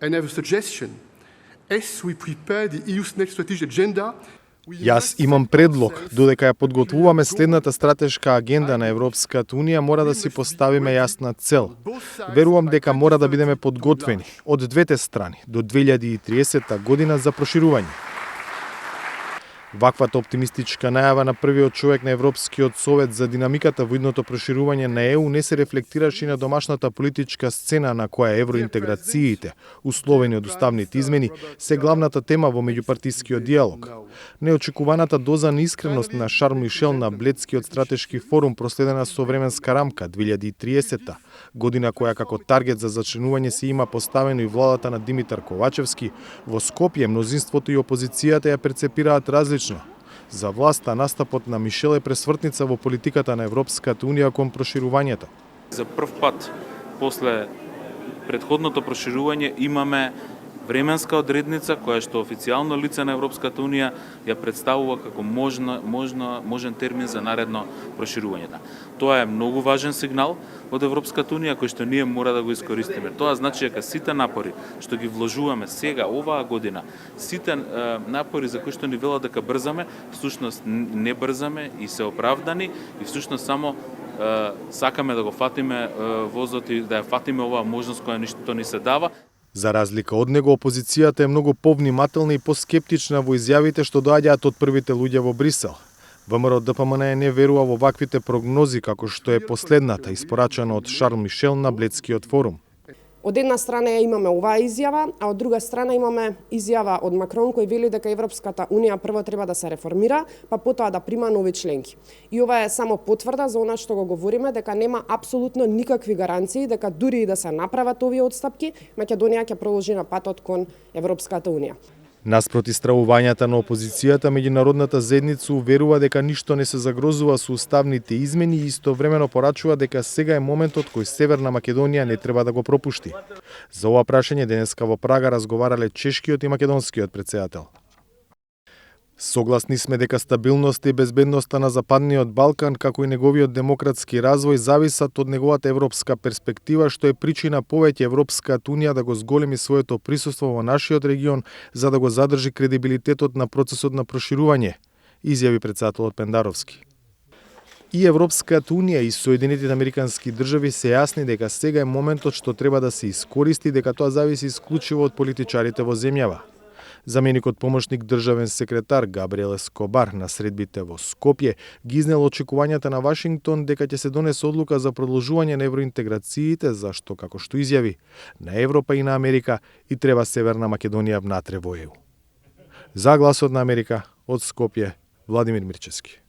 And I have a suggestion. As we prepare the EU's next strategic agenda, Јас имам предлог, додека ја подготвуваме следната стратешка агенда на Европската Унија, мора да си поставиме јасна цел. Верувам дека мора да бидеме подготвени од двете страни до 2030 година за проширување. Ваквата оптимистичка најава на првиот човек на Европскиот совет за динамиката во идното проширување на ЕУ не се рефлектираше на домашната политичка сцена на која евроинтеграциите, условени од уставните измени, се главната тема во меѓупартискиот диалог. Неочекуваната доза на искреност на Шарл Мишел на Бледскиот стратешки форум проследена со временска рамка 2030 година која како таргет за зачленување се има поставено и владата на Димитар Ковачевски, во Скопје мнозинството и опозицијата ја перцепираат различно. За власта настапот на Мишел е пресвртница во политиката на Европската Унија кон проширувањето. За прв пат после претходното проширување имаме временска одредница која што официјално лице на Европската Унија ја представува како можен термин за наредно проширување. Тоа е многу важен сигнал од Европската Унија кој што ние мора да го искористиме. Тоа значи дека сите напори што ги вложуваме сега оваа година, сите напори за кои што ни велат дека брзаме, всушност не брзаме и се оправдани и всушност само сакаме да го фатиме возот и да ја фатиме оваа можност која ништо ни се дава. За разлика од него, опозицијата е многу повнимателна и поскептична во изјавите што доаѓаат од првите луѓе во Брисел. ВМРО ДПМН не верува во ваквите прогнози како што е последната, испорачана од Шарл Мишел на Бледскиот форум. Од една страна имаме оваа изјава, а од друга страна имаме изјава од Макрон кој вели дека Европската Унија прво треба да се реформира, па потоа да прима нови членки. И ова е само потврда за она што го говориме, дека нема апсолутно никакви гаранции дека дури и да се направат овие отстапки, Македонија ќе продолжи на патот кон Европската Унија. Наспроти стравувањата на опозицијата, меѓународната заедница уверува дека ништо не се загрозува со уставните измени и истовремено порачува дека сега е моментот кој Северна Македонија не треба да го пропушти. За ова прашање денеска во Прага разговарале чешкиот и македонскиот претседател. Согласни сме дека стабилноста и безбедноста на Западниот Балкан, како и неговиот демократски развој, зависат од неговата европска перспектива, што е причина повеќе Европската Унија да го зголеми своето присуство во нашиот регион, за да го задржи кредибилитетот на процесот на проширување, изјави претседателот Пендаровски. И Европската Унија и Соединетите Американски држави се јасни дека сега е моментот што треба да се искористи, дека тоа зависи исклучиво од политичарите во земјава. Заменикот помошник државен секретар Габриел Ескобар на средбите во Скопје ги изнел очекувањата на Вашингтон дека ќе се донесе одлука за продолжување на евроинтеграциите, зашто, како што изјави, на Европа и на Америка и треба Северна Македонија внатре во ЕУ. За Гласот на Америка, од Скопје, Владимир Мирчевски.